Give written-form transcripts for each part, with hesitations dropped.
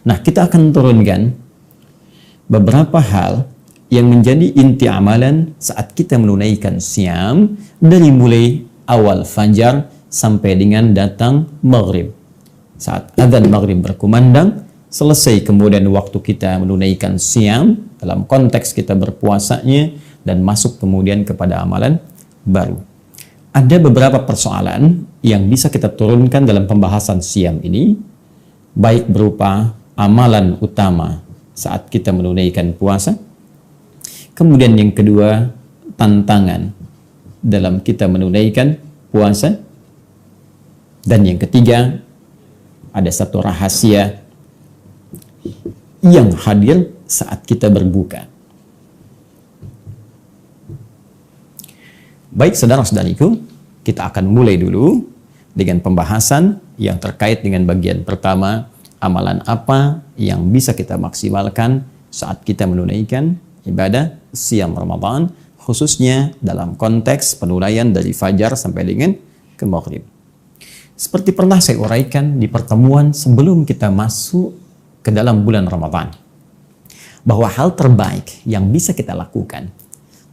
Nah, kita akan turunkan beberapa hal yang menjadi inti amalan saat kita menunaikan siam dari mulai awal fajar sampai dengan datang maghrib. Saat adzan maghrib berkumandang, selesai kemudian waktu kita menunaikan siam dalam konteks kita berpuasanya dan masuk kemudian kepada amalan baru. Ada beberapa persoalan yang bisa kita turunkan dalam pembahasan siam ini, baik berupa amalan utama saat kita menunaikan puasa. Kemudian yang kedua, tantangan dalam kita menunaikan puasa. Dan yang ketiga, ada satu rahasia yang hadir saat kita berbuka. Baik saudara-saudariku, kita akan mulai dulu dengan pembahasan yang terkait dengan bagian pertama, amalan apa yang bisa kita maksimalkan saat kita menunaikan ibadah siam Ramadan, khususnya dalam konteks penunaian dari fajar sampai dengan ke maghrib. Seperti pernah saya uraikan di pertemuan sebelum kita masuk ke dalam bulan Ramadan, bahwa hal terbaik yang bisa kita lakukan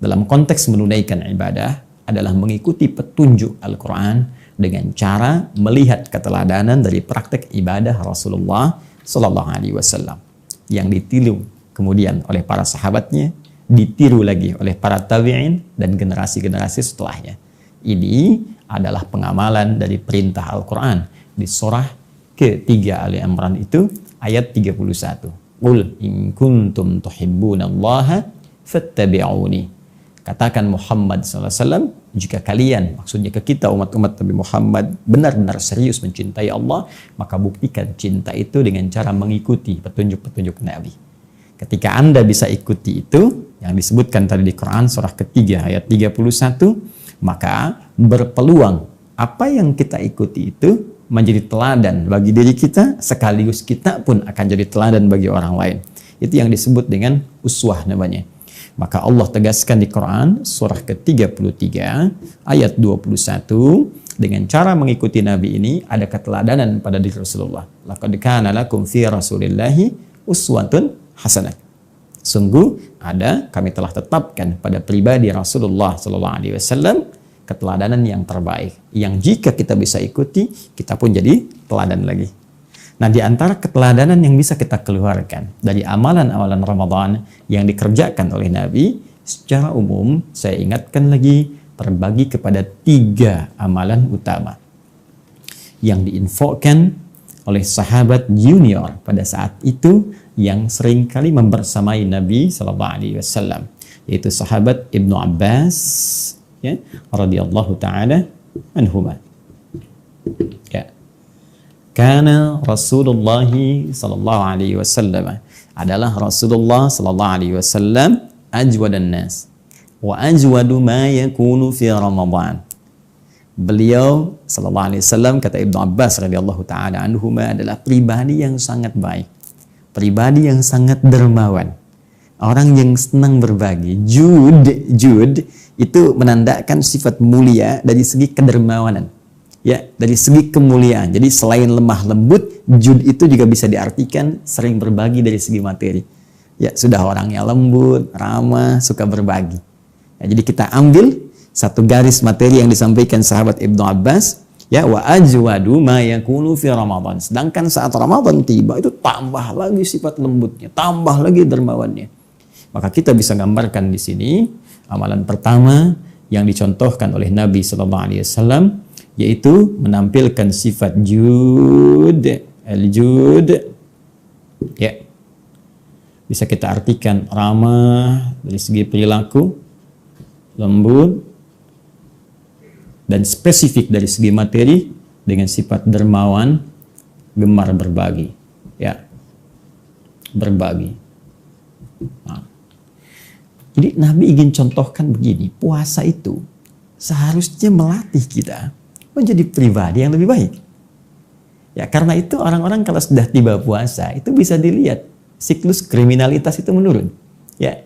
dalam konteks menunaikan ibadah adalah mengikuti petunjuk Al-Quran dengan cara melihat keteladanan dari praktek ibadah Rasulullah Sallallahu Alaihi Wasallam yang ditiru kemudian oleh para sahabatnya, ditiru lagi oleh para tabi'in dan generasi-generasi setelahnya. Ini adalah pengamalan dari perintah Al-Quran di surah ketiga Ali Imran itu ayat 31. Qul in kuntum tuhibbunallaha fattabi'uni. Katakan Muhammad SAW, jika kalian, maksudnya ke kita umat-umat Nabi Muhammad, benar-benar serius mencintai Allah, maka buktikan cinta itu dengan cara mengikuti petunjuk-petunjuk Nabi. Ketika Anda bisa ikuti itu, yang disebutkan tadi di Quran surah ketiga ayat 31, maka berpeluang apa yang kita ikuti itu menjadi teladan bagi diri kita, sekaligus kita pun akan jadi teladan bagi orang lain. Itu yang disebut dengan uswah namanya. Maka Allah tegaskan di Quran surah ke-33 ayat 21, dengan cara mengikuti Nabi ini ada keteladanan pada diri Rasulullah. Laqad kana lakum fi Rasulillahi uswatun hasanah. Sungguh ada, kami telah tetapkan pada pribadi Rasulullah sallallahu alaihi wasallam keteladanan yang terbaik, yang jika kita bisa ikuti, kita pun jadi teladan lagi. Nah, di antara keteladanan yang bisa kita keluarkan dari amalan-amalan Ramadan yang dikerjakan oleh Nabi, secara umum saya ingatkan lagi terbagi kepada 3 amalan utama yang diinfokan oleh sahabat junior pada saat itu yang seringkali membersamai Nabi Sallallahu Alaihi Wasallam, yaitu sahabat Ibnu Abbas, ya, radhiyallahu taala anhuma. Ya. Karena Rasulullah sallallahu alaihi wasallam adalah Rasulullah sallallahu alaihi wasallam ajwadan nas wa ajwadu ma yakunu fi Ramadan. Beliau sallallahu alaihi wasallam, kata Ibnu Abbas radhiyallahu taala anhuma, adalah pribadi yang sangat baik, pribadi yang sangat dermawan, orang yang senang berbagi. Jud itu menandakan sifat mulia dari segi kedermawanan. Ya, dari segi kemuliaan. Jadi selain lemah lembut, jud itu juga bisa diartikan sering berbagi dari segi materi. Ya, sudah orangnya lembut, ramah, suka berbagi. Ya, jadi kita ambil satu garis materi yang disampaikan sahabat Ibnu Abbas, ya, wa ajwadu ma yakunu fi Ramadan. Sedangkan saat Ramadan tiba itu tambah lagi sifat lembutnya, tambah lagi dermawannya. Maka kita bisa gambarkan di sini amalan pertama yang dicontohkan oleh Nabi sallallahu alaihi wasallam, yaitu menampilkan sifat jud, al-jud, ya, bisa kita artikan ramah dari segi perilaku, lembut, dan spesifik dari segi materi dengan sifat dermawan, gemar berbagi, ya, berbagi. Nah, jadi Nabi ingin contohkan begini, puasa itu seharusnya melatih kita menjadi pribadi yang lebih baik. Ya, karena itu orang-orang kalau sudah tiba puasa itu bisa dilihat siklus kriminalitas itu menurun. Ya.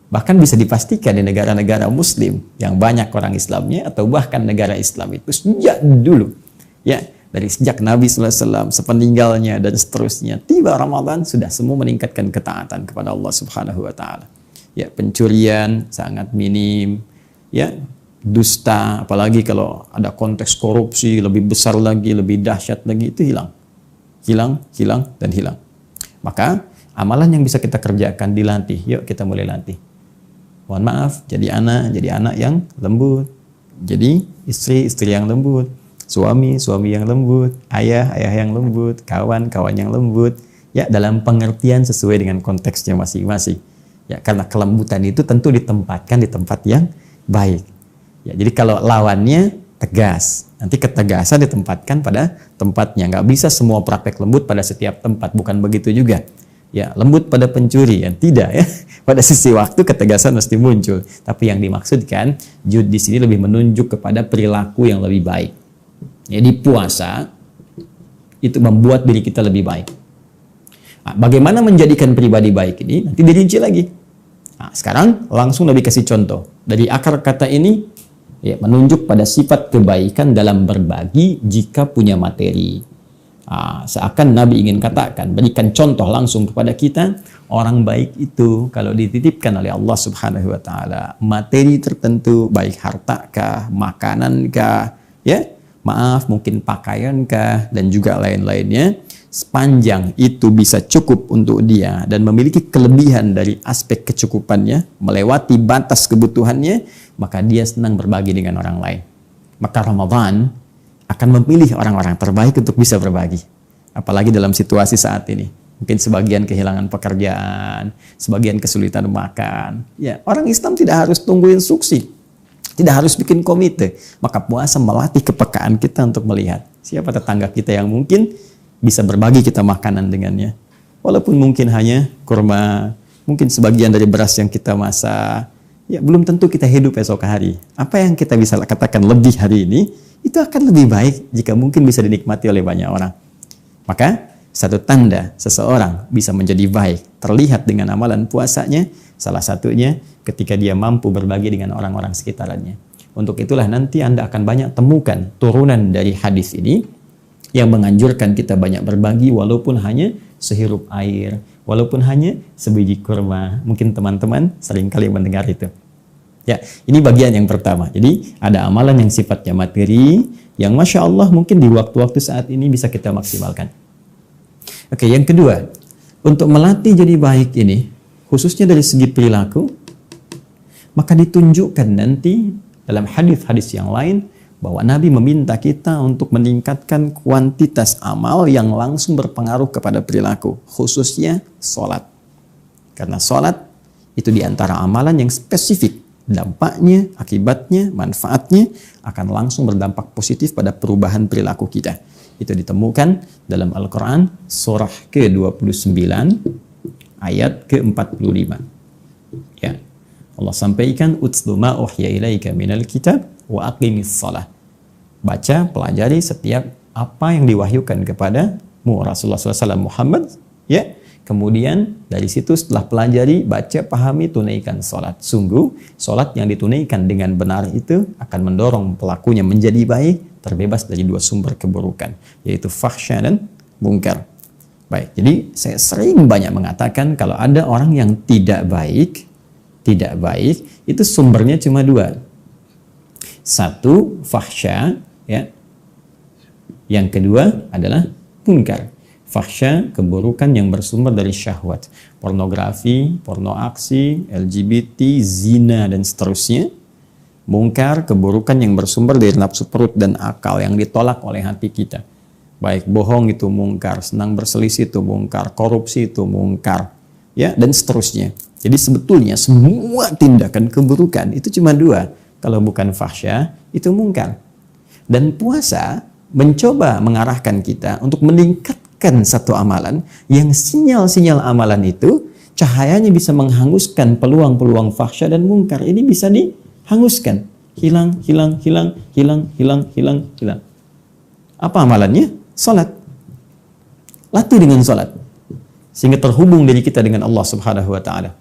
Bahkan bisa dipastikan di negara-negara muslim yang banyak orang Islamnya, atau bahkan negara Islam itu sejak dulu, ya, Dari sejak Nabi SAW, sepeninggalnya dan seterusnya. Tiba Ramadan, sudah semua meningkatkan ketaatan kepada Allah Subhanahu wa Ta'ala. Ya, pencurian sangat minim, ya, dusta, apalagi kalau ada konteks korupsi lebih besar lagi, lebih dahsyat lagi, itu hilang. Hilang, dan hilang. Maka amalan yang bisa kita kerjakan dilatih. Yuk kita mulai latih. Mohon maaf, jadi anak yang lembut. Jadi istri yang lembut. Suami yang lembut. Ayah yang lembut. Kawan yang lembut. Ya, dalam pengertian sesuai dengan konteksnya masing-masing. Ya, karena kelembutan itu tentu ditempatkan di tempat yang baik. Ya, jadi kalau lawannya tegas, nanti ketegasan ditempatkan pada tempatnya. Nggak bisa semua praktek lembut pada setiap tempat, bukan begitu juga. Ya, lembut pada pencuri, ya tidak ya. Pada sisi waktu ketegasan mesti muncul. Tapi yang dimaksudkan Jude di sini lebih menunjuk kepada perilaku yang lebih baik. Jadi puasa itu membuat diri kita lebih baik. Nah, bagaimana menjadikan pribadi baik ini nanti dirinci lagi. Nah, sekarang langsung Nabi kasih contoh dari akar kata ini. Ya, menunjuk pada sifat kebaikan dalam berbagi jika punya materi. Seakan Nabi ingin katakan, berikan contoh langsung kepada kita, orang baik itu kalau dititipkan oleh Allah Subhanahu wa Ta'ala materi tertentu, baik hartakah, makanankah, ya, maaf mungkin pakaiankah, dan juga lain-lainnya, sepanjang itu bisa cukup untuk dia dan memiliki kelebihan dari aspek kecukupannya, melewati batas kebutuhannya, maka dia senang berbagi dengan orang lain. Maka Ramadan akan memilih orang-orang terbaik untuk bisa berbagi. Apalagi dalam situasi saat ini. Mungkin sebagian kehilangan pekerjaan, sebagian kesulitan makan. Ya, orang Islam tidak harus tunggu instruksi. Tidak harus bikin komite. Maka puasa melatih kepekaan kita untuk melihat siapa tetangga kita yang mungkin bisa berbagi kita makanan dengannya. Walaupun mungkin hanya kurma, mungkin sebagian dari beras yang kita masak. Ya, belum tentu kita hidup esok hari. Apa yang kita bisa katakan lebih hari ini, itu akan lebih baik jika mungkin bisa dinikmati oleh banyak orang. Maka, satu tanda seseorang bisa menjadi baik, terlihat dengan amalan puasanya, salah satunya ketika dia mampu berbagi dengan orang-orang sekitarnya. Untuk itulah nanti Anda akan banyak temukan turunan dari hadis ini, yang menganjurkan kita banyak berbagi walaupun hanya sehirup air, walaupun hanya sebiji kurma. Mungkin teman-teman seringkali mendengar itu. Ya, ini bagian yang pertama. Jadi ada amalan yang sifatnya materi, yang Masya Allah mungkin di waktu-waktu saat ini bisa kita maksimalkan. Oke, yang kedua, untuk melatih jadi baik ini, khususnya dari segi perilaku, maka ditunjukkan nanti dalam hadis-hadis yang lain, bahwa Nabi meminta kita untuk meningkatkan kuantitas amal yang langsung berpengaruh kepada perilaku, khususnya sholat. Karena sholat itu diantara amalan yang spesifik, dampaknya, akibatnya, manfaatnya akan langsung berdampak positif pada perubahan perilaku kita. Itu ditemukan dalam Al-Quran surah ke-29 ayat ke-45. Ya, Allah sampaikan, "Utslu ma uhya ilaika minal kitab wa aqimis shalah." Baca, pelajari setiap apa yang diwahyukan kepadamu Rasulullah SAW Muhammad, ya. Kemudian dari situ setelah pelajari, baca, pahami, tunaikan sholat. Sungguh, sholat yang ditunaikan dengan benar itu akan mendorong pelakunya menjadi baik, terbebas dari dua sumber keburukan, yaitu fahsya dan mungkar. Baik, jadi saya sering banyak mengatakan kalau ada orang yang tidak baik, itu sumbernya cuma dua. Satu, fahsya, ya. Yang kedua adalah munkar. Fahsya, keburukan yang bersumber dari syahwat, pornografi, porno aksi, LGBT, zina, dan seterusnya. Mungkar, keburukan yang bersumber dari nafsu perut dan akal yang ditolak oleh hati kita. Baik bohong itu mungkar, senang berselisih itu mungkar, korupsi itu mungkar, ya, dan seterusnya. Jadi sebetulnya semua tindakan keburukan itu cuma dua. Kalau bukan fahsya, itu mungkar. Dan puasa mencoba mengarahkan kita untuk meningkatkan satu amalan yang sinyal-sinyal amalan itu cahayanya bisa menghanguskan peluang-peluang fahsya dan mungkar. Ini bisa dihanguskan. Hilang. Apa amalannya? Salat. Latih dengan salat. Sehingga terhubung diri kita dengan Allah Subhanahu wa Ta'ala.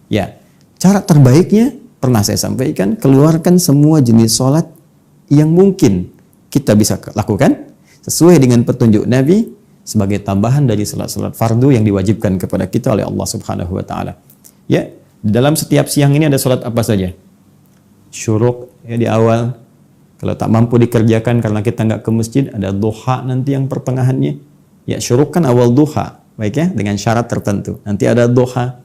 Ya, cara terbaiknya pernah saya sampaikan, keluarkan semua jenis salat yang mungkin kita bisa lakukan. sesuai dengan petunjuk Nabi sebagai tambahan dari salat-salat fardu yang diwajibkan kepada kita oleh Allah Subhanahu wa taala. Ya, dalam setiap siang ini ada salat apa saja? Syuruk ya di awal. Kalau tak mampu dikerjakan karena kita nggak ke masjid, ada duha nanti yang pertengahannya. Ya, syuruk kan awal duha, baik ya, dengan syarat tertentu. Nanti ada duha.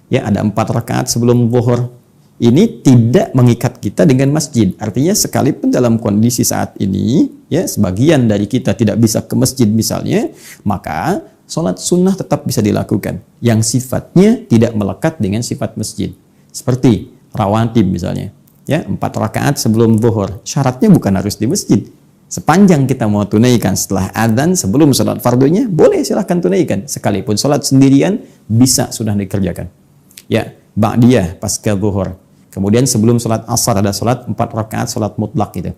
Ya, ada 4 rakaat sebelum zuhur. Ini tidak mengikat kita dengan masjid. Artinya sekalipun dalam kondisi saat ini, ya sebagian dari kita tidak bisa ke masjid misalnya, maka sholat sunnah tetap bisa dilakukan. Yang sifatnya tidak melekat dengan sifat masjid. Seperti rawatib misalnya. Ya, 4 rakaat sebelum zuhur. Syaratnya bukan harus di masjid. Sepanjang kita mau tunaikan setelah adzan sebelum sholat fardunya, boleh silahkan tunaikan. Sekalipun sholat sendirian, bisa sudah dikerjakan. Ya, ba'diyah pasca zuhur. Kemudian sebelum sholat asar ada sholat 4 rakaat sholat mutlak itu.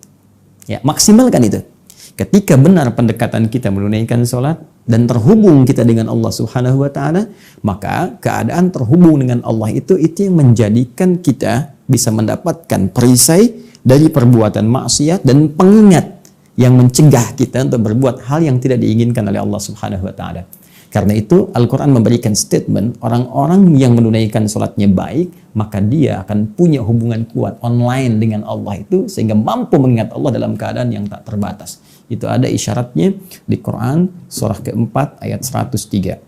Ya, maksimalkan itu. Ketika benar pendekatan kita menunaikan sholat dan terhubung kita dengan Allah Subhanahu wa taala, maka keadaan terhubung dengan Allah itu yang menjadikan kita bisa mendapatkan perisai dari perbuatan maksiat dan pengingat yang mencegah kita untuk berbuat hal yang tidak diinginkan oleh Allah Subhanahu wa taala. Karena itu Al-Quran memberikan statement orang-orang yang menunaikan sholatnya baik, maka dia akan punya hubungan kuat online dengan Allah itu sehingga mampu mengingat Allah dalam keadaan yang tak terbatas. Itu ada isyaratnya di Quran surah keempat ayat 103.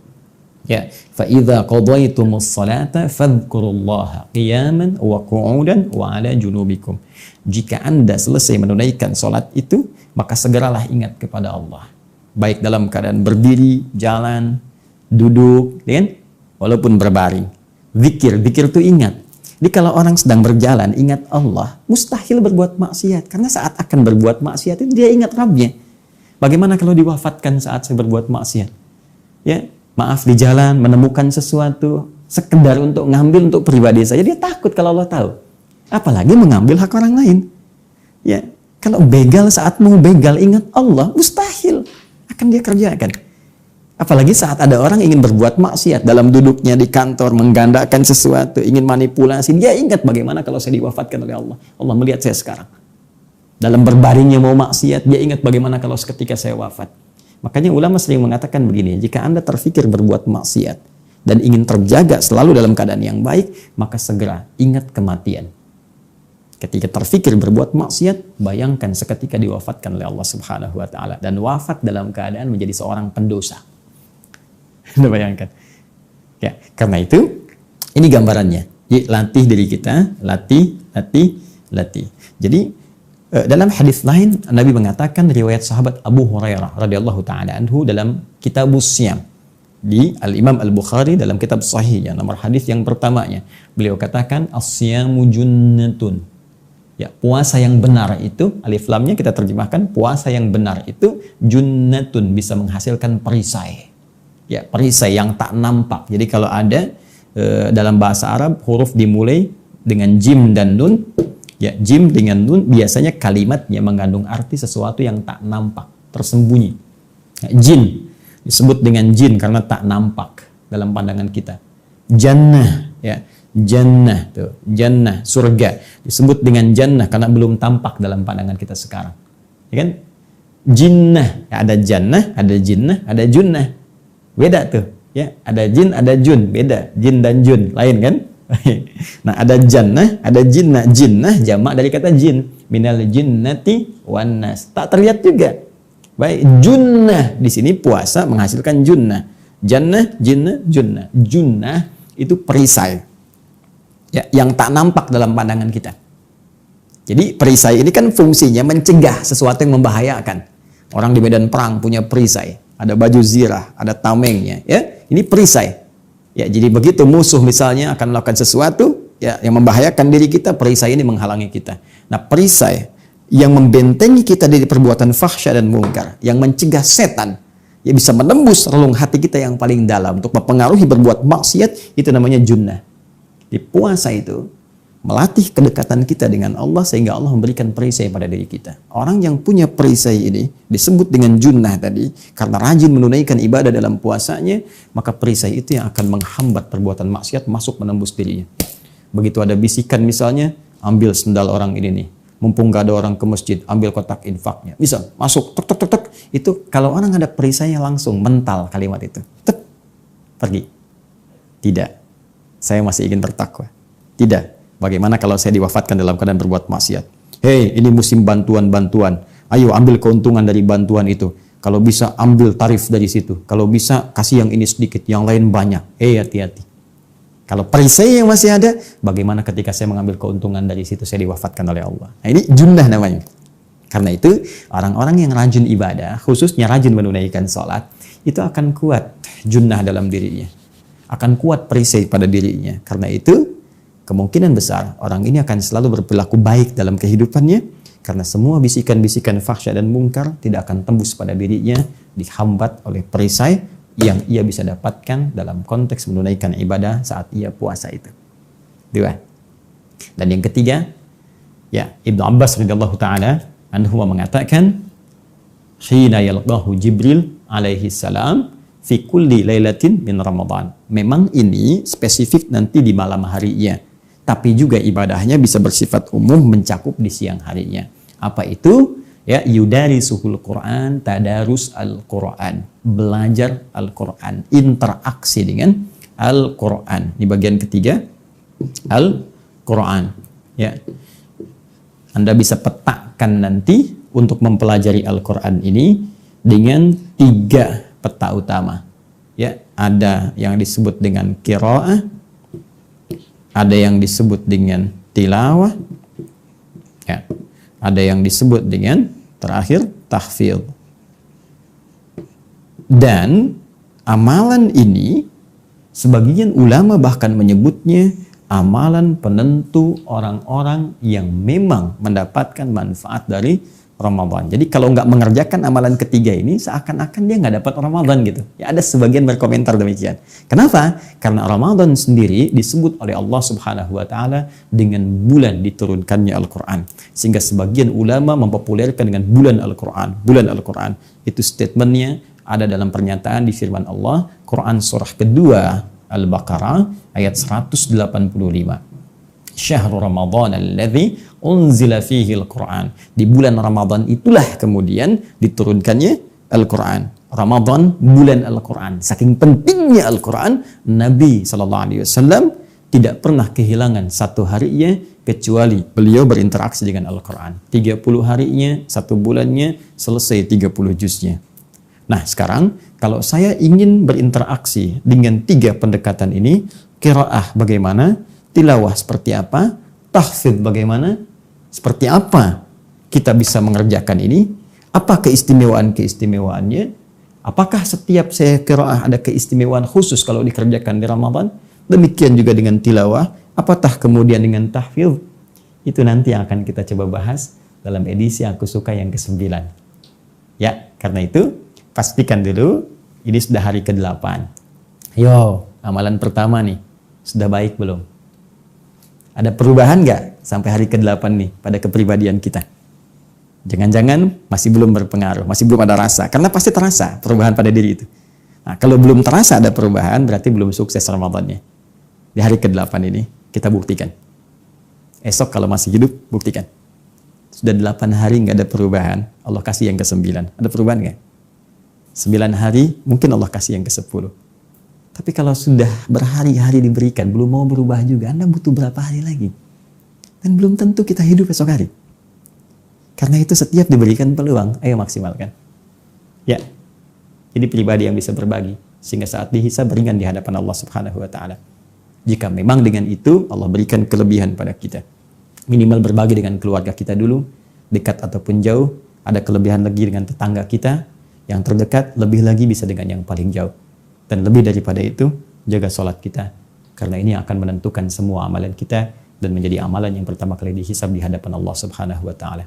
Ya, fa idza qadaytumus salata fadhkurullaha qiyaman wa qu'udan wa 'ala junubikum. Jika Anda selesai menunaikan sholat itu, maka segeralah ingat kepada Allah. Baik dalam keadaan berdiri, jalan, duduk, kan? Walaupun berbaring. Zikir itu ingat. Jadi kalau orang sedang berjalan, ingat Allah, mustahil berbuat maksiat. Karena saat akan berbuat maksiat itu dia ingat Rabbnya. Bagaimana kalau diwafatkan saat saya berbuat maksiat? Ya, maaf di jalan, menemukan sesuatu, sekedar untuk ngambil untuk pribadi saja, dia takut kalau Allah tahu. Apalagi mengambil hak orang lain. Ya, kalau begal saat mau begal, ingat Allah, mustahil akan dia kerjakan. Apalagi saat ada orang ingin berbuat maksiat dalam duduknya di kantor, menggandakan sesuatu, ingin manipulasi, dia ingat bagaimana kalau saya diwafatkan oleh Allah. Allah melihat saya sekarang. Dalam berbaringnya mau maksiat, dia ingat bagaimana kalau seketika saya wafat. Makanya ulama sering mengatakan begini, jika Anda terfikir berbuat maksiat dan ingin terjaga selalu dalam keadaan yang baik, maka segera ingat kematian. Ketika terfikir berbuat maksiat, bayangkan seketika diwafatkan oleh Allah Subhanahu wa taala dan wafat dalam keadaan menjadi seorang pendosa. Anda bayangkan. Ya, karena itu ini gambarannya. Latih diri kita, latih. Jadi dalam hadis lain Nabi mengatakan riwayat sahabat Abu Hurairah radhiyallahu taala anhu dalam Kitabus Syam di Al-Imam Al-Bukhari dalam kitab sahihnya nomor hadis yang pertamanya. Beliau katakan as-syamu junnatun. Ya, puasa yang benar itu, alif lamnya kita terjemahkan, puasa yang benar itu junnatun, bisa menghasilkan perisai. Ya, perisai yang tak nampak. Jadi kalau ada dalam bahasa Arab huruf dimulai dengan jim dan nun, ya jim dengan nun biasanya kalimatnya mengandung arti sesuatu yang tak nampak, tersembunyi. Ya, jin disebut dengan jin karena tak nampak dalam pandangan kita. Jannah, ya. Jannah tuh, jannah, surga disebut dengan jannah karena belum tampak dalam pandangan kita sekarang. Ya kan? Jinnah, ya, ada jannah, ada jinnah, ada junnah. Beda tuh, ya. Ada jin, ada jun, beda. Jin dan jun, lain kan? Nah, ada jannah, ada jinnah. Jinnah jamak dari kata jin. Minal jinnati wan nas. Tak terlihat juga. Baik, junnah di sini puasa menghasilkan junnah. Jannah, jinnah, junnah. Junnah itu perisai. Ya, yang tak nampak dalam pandangan kita. Jadi perisai ini kan fungsinya mencegah sesuatu yang membahayakan. Orang di medan perang punya perisai, ada baju zirah, ada tamengnya, ya. Ini perisai. Ya, jadi begitu musuh misalnya akan melakukan sesuatu ya yang membahayakan diri kita, perisai ini menghalangi kita. Nah, perisai yang membentengi kita dari perbuatan fahsya dan mungkar, yang mencegah setan ya bisa menembus relung hati kita yang paling dalam untuk mempengaruhi berbuat maksiat, itu namanya junnah. Di puasa itu melatih kedekatan kita dengan Allah sehingga Allah memberikan perisai pada diri kita. Orang yang punya perisai ini disebut dengan junnah tadi karena rajin menunaikan ibadah dalam puasanya, maka perisai itu yang akan menghambat perbuatan maksiat masuk menembus dirinya. Begitu ada bisikan misalnya, ambil sendal orang ini nih, mumpung gak ada orang ke masjid, ambil kotak infaknya. Bisa, masuk, tek, tek, tek, tek. Itu kalau orang ada perisainya langsung mental kalimat itu. Tek, pergi. Tidak. Saya masih ingin bertakwa. Tidak. Bagaimana kalau saya diwafatkan dalam keadaan berbuat maksiat? Hei, ini musim bantuan-bantuan. Ayo ambil keuntungan dari bantuan itu. Kalau bisa ambil tarif dari situ. Kalau bisa kasih yang ini sedikit, yang lain banyak. Hati-hati. Kalau perisai yang masih ada, bagaimana ketika saya mengambil keuntungan dari situ saya diwafatkan oleh Allah? Nah, ini junnah namanya. Karena itu orang-orang yang rajin ibadah, khususnya rajin menunaikan sholat, itu akan kuat junnah dalam dirinya. Akan kuat perisai pada dirinya. Karena itu kemungkinan besar orang ini akan selalu berperilaku baik dalam kehidupannya. Karena semua bisikan-bisikan fahsya dan mungkar tidak akan tembus pada dirinya, dihambat oleh perisai yang ia bisa dapatkan dalam konteks menunaikan ibadah saat ia puasa itu. Dua. Dan yang ketiga, ya, Ibnu Abbas radhiyallahu taala anhu mengatakan, "Hina yalqahu Jibril alaihi salam fi kulli lailatin min Ramadan." Memang ini spesifik nanti di malam harinya, tapi juga ibadahnya bisa bersifat umum mencakup di siang harinya. Apa itu? Ya, yudarisuhul Quran, tadarus Al-Quran, belajar Al-Quran, interaksi dengan Al-Quran. Di bagian ketiga, Al-Quran. Ya, Anda bisa petakan nanti untuk mempelajari Al-Quran ini dengan 3 peta utama. Ya, ada yang disebut dengan qiraah, ada yang disebut dengan tilawah, ya, ada yang disebut dengan terakhir tahfidz. Dan amalan ini sebagian ulama bahkan menyebutnya amalan penentu orang-orang yang memang mendapatkan manfaat dari Ramadan. Jadi kalau nggak mengerjakan amalan ketiga ini, seakan-akan dia nggak dapat Ramadan gitu. Ya, ada sebagian berkomentar demikian. Kenapa? Karena Ramadan sendiri disebut oleh Allah Subhanahu wa taala dengan bulan diturunkannya Al-Qur'an. Sehingga sebagian ulama mempopulerkan dengan bulan Al-Qur'an. Bulan Al-Qur'an. Itu statementnya ada dalam pernyataan di firman Allah, Quran surah kedua Al-Baqarah ayat 185. Syahrul Ramadan alladzi unzila fihi al-Quran. Di bulan Ramadan itulah kemudian diturunkannya Al-Quran. Ramadan bulan Al-Quran. Saking pentingnya Al-Quran, Nabi SAW tidak pernah kehilangan satu harinya kecuali beliau berinteraksi dengan Al-Quran. 30 harinya, 1 bulannya, selesai 30 juznya. Nah sekarang kalau saya ingin berinteraksi dengan 3 pendekatan ini, qiraah bagaimana? Tilawah seperti apa? Tahfidz bagaimana? Seperti apa kita bisa mengerjakan ini? Apa keistimewaan-keistimewaannya? Apakah setiap saya qiraah ada keistimewaan khusus kalau dikerjakan di Ramadan? Demikian juga dengan tilawah. Apatah kemudian dengan tahfidz? Itu nanti yang akan kita coba bahas dalam edisi Aku Suka yang ke-9. Ya, karena itu pastikan dulu ini sudah hari ke-8. Yo, amalan pertama nih. Sudah baik belum? Ada perubahan nggak sampai hari ke-8 nih pada kepribadian kita? Jangan-jangan masih belum berpengaruh, masih belum ada rasa. Karena pasti terasa perubahan pada diri itu. Nah, kalau belum terasa ada perubahan, berarti belum sukses Ramadannya. Di hari ke-8 ini, kita buktikan. Esok kalau masih hidup, buktikan. Sudah 8 hari nggak ada perubahan, Allah kasih yang ke-9. Ada perubahan nggak? 9 hari, mungkin Allah kasih yang ke-10. Tapi kalau sudah berhari-hari diberikan, belum mau berubah juga, Anda butuh berapa hari lagi? Dan belum tentu kita hidup esok hari. Karena itu setiap diberikan peluang, ayo maksimalkan. Ya, ini pribadi yang bisa berbagi. Sehingga saat dihisab ringan di hadapan Allah Subhanahu wa ta'ala. Jika memang dengan itu, Allah berikan kelebihan pada kita. Minimal berbagi dengan keluarga kita dulu, dekat ataupun jauh. Ada kelebihan lagi dengan tetangga kita, yang terdekat, lebih lagi bisa dengan yang paling jauh. Dan lebih daripada itu, jaga sholat kita. Karena ini akan menentukan semua amalan kita dan menjadi amalan yang pertama kali dihisab di hadapan Allah Subhanahu wa ta'ala.